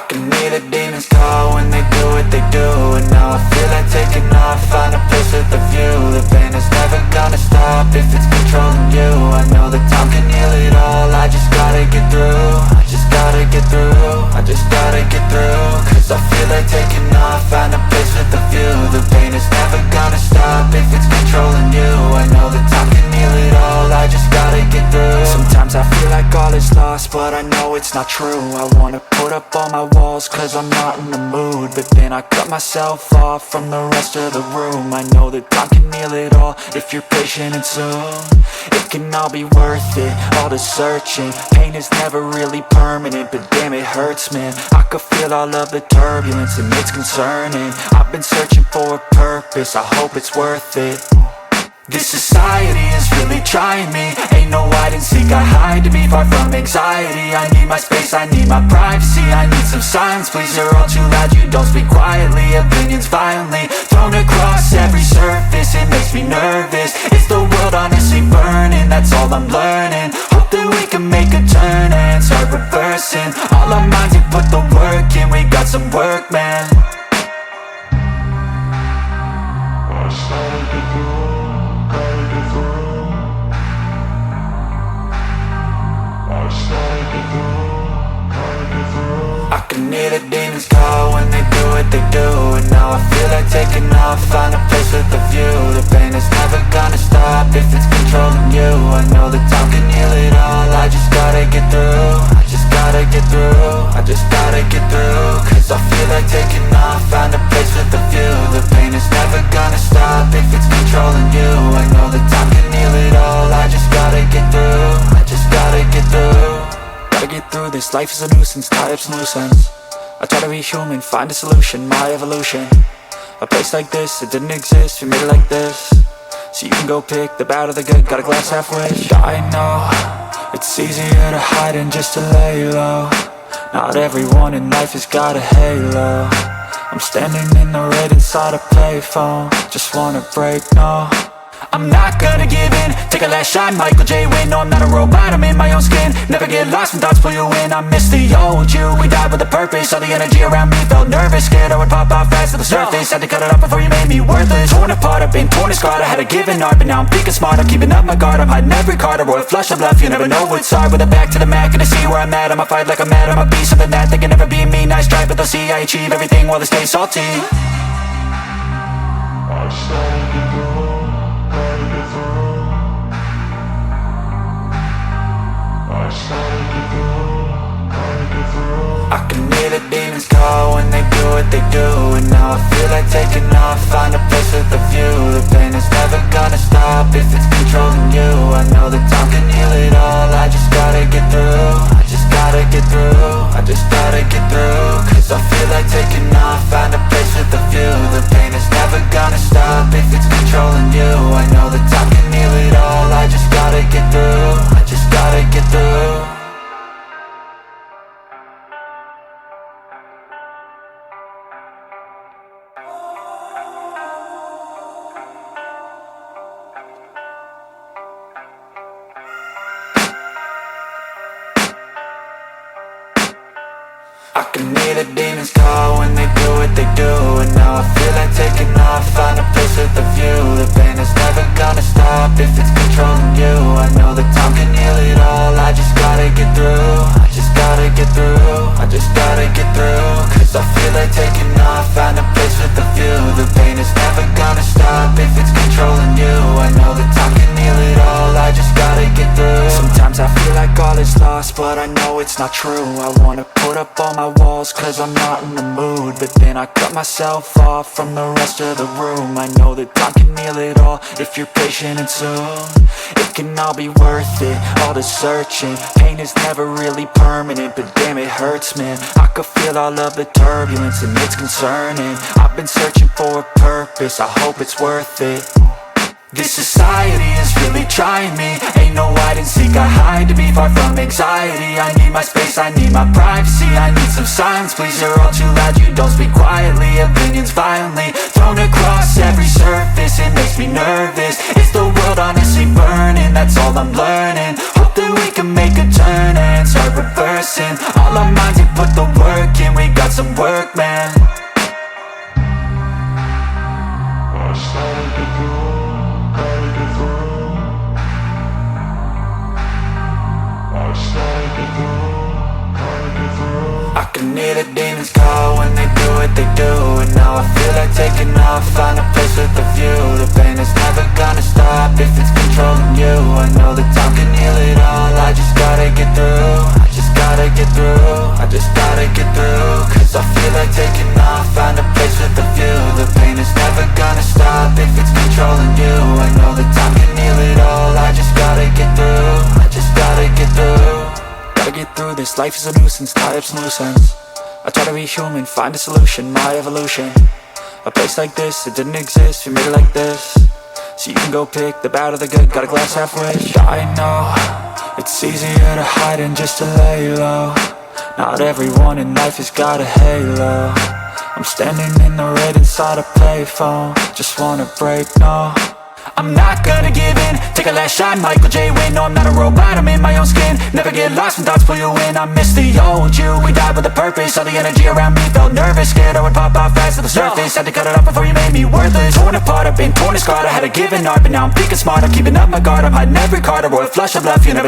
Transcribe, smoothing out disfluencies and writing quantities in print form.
can hear the demons call when they do what they do. And now I feel like taking off, find a place with a view. The pain is never gonna stop if it's controlling you. I know that time can heal it all, I just gotta get through. I just gotta get through, I just gotta get through. Cause I feel like taking off, find a place with a view. The pain is never gonna stop if it's controlling you. I know that time can heal it all, I just gotta get through. Sometimes I feel like all is lost, but I know it's not true. I wanna put up all my walls cause I'm not in the mood, but then I cut myself off from the rest of the room. I know that time can heal it all if you're patient, and soon it can all be worth it, all the searching. Pain is never really permanent, but damn it hurts, man. I could feel all of the turbulence and it's concerning. I've been searching for a purpose, I hope it's worth it. This society is really trying me. Ain't no hide and seek, I hide to be far from anxiety. I need my space, I need my privacy. I need some silence, please, you're all too loud. You don't speak quietly, opinions violently thrown across every surface. It makes me nervous, is the world honestly burning? That's all I'm learning. Hope that we can make a turn and start reversing all our minds and put the work in. We got some work, man. I can hear the demons call when they do what they do. And now I feel like taking off, find a place with a view. The pain is never gonna stop if it's controlling you. I know that time can heal it all, I just gotta get through. I just gotta get through, I just gotta get through. Cause I feel like taking off, find a place with a view. The pain is never gonna stop if it's controlling you. I know that time can heal it all, I just gotta get through. I just gotta get through. Gotta get through this, life is a nuisance, tie up some loose ends. I try to be human, find a solution, my evolution. A place like this, it didn't exist, we made it like this. So you can go pick the bad or the good, got a glass half wish. I know, it's easier to hide than just to lay low. Not everyone in life has got a halo. I'm standing in the red inside a payphone, just wanna break, no. I'm not gonna give in, take a last shot, Michael J. Win. No, I'm not a robot, I'm in my own skin. Never get lost when thoughts pull you in. I miss the old you, we died with a purpose. All the energy around me felt nervous, scared I would pop out fast to the surface. Had to cut it off before you made me worthless. Torn apart, I've been torn and scarred. I had a given art, but now I'm thinking smart. I'm keeping up my guard, I'm hiding every card. A royal flush of bluff, you never know what's hard. With a back to the mat, gonna see where I'm at. I'ma fight like I'm mad, I'ma be something that they can never be me. Nice try, but they'll see I achieve everything while they stay salty. I started to go. I can hear the demons call when they do what they do. And now I feel like taking off, find a place with a view. The pain is never gonna stop if it's controlling you. I know that time can heal it all, I just gotta get through. I just gotta get through, I just gotta get through. Cause I feel like taking off, find a place with a view. The pain is never gonna stop if it's controlling you. I know that time can heal it all, I just gotta get through. I just gotta get through. I can hear the demons call when they do what they do. And now I feel like taking off, find a place with a view. The pain is never gonna stop if it's controlling you. I know that time can heal it all, I just gotta get through. I just gotta get through, I just gotta get through. Cause I feel like taking off, find a place with a view. The pain is never gonna stop if it's controlling you. I know that time can heal it all, I just gotta get through. Sometimes I feel like all is lost, but I know it's not true. I wanna put up all my walls cause I'm not in the mood, but then I cut myself off from the rest of the room. I know that time can heal it all if you're patient, and soon it can all be worth it, all the searching. Pain is never really permanent, but damn it hurts, man. I could feel all of the turbulence and it's concerning. I've been searching for a purpose, I hope it's worth it. This society is really trying me. Ain't no hide and seek, I hide to be far from anxiety. I need my space, I need my privacy. I need some silence, please, you're all too loud. You don't speak quietly, opinions violently thrown across every surface. It makes me nervous, is the world honestly burning? That's all I'm learning. Hope that we can make a turn and start reversing all our minds and put the work in, we got some work, man. I just gotta get through, gotta get through. I just gotta get through, gotta get through. I can hear the demons call when they do what they do. And now I feel like taking off, find a place with a view. The pain is never gonna stop if it's controlling you. I know that time can heal it all, I just gotta get through. I just gotta get through, I just gotta get through. Cause I feel like taking off, find a place with a view. The pain is never gonna stop if it's controlling you. I know that time can heal it all, I just gotta get through. I just gotta get through. Gotta get through this, life is a nuisance, tie up some loose ends. I try to be human, find a solution, my evolution. A place like this, it didn't exist, we made it like this. So you can go pick the bad or the good, got a glass halfway. I know, it's easier to hide than just to lay low. Not everyone in life has got a halo. I'm standing in the red inside a payphone. Just wanna break, no, I'm not gonna give in. Take a last shot, Michael J. Win. No, I'm not a robot, I'm in my own skin. Never get lost when thoughts pull you in. I miss the old you, we died with a purpose. All the energy around me felt nervous, scared I would pop off fast to the surface. Had to cut it off before you made me worthless. Torn apart, I've been torn and scarred. I had a given art, but now I'm thinking smart. I'm keeping up my guard, I'm hiding every card. A royal flush of love, you never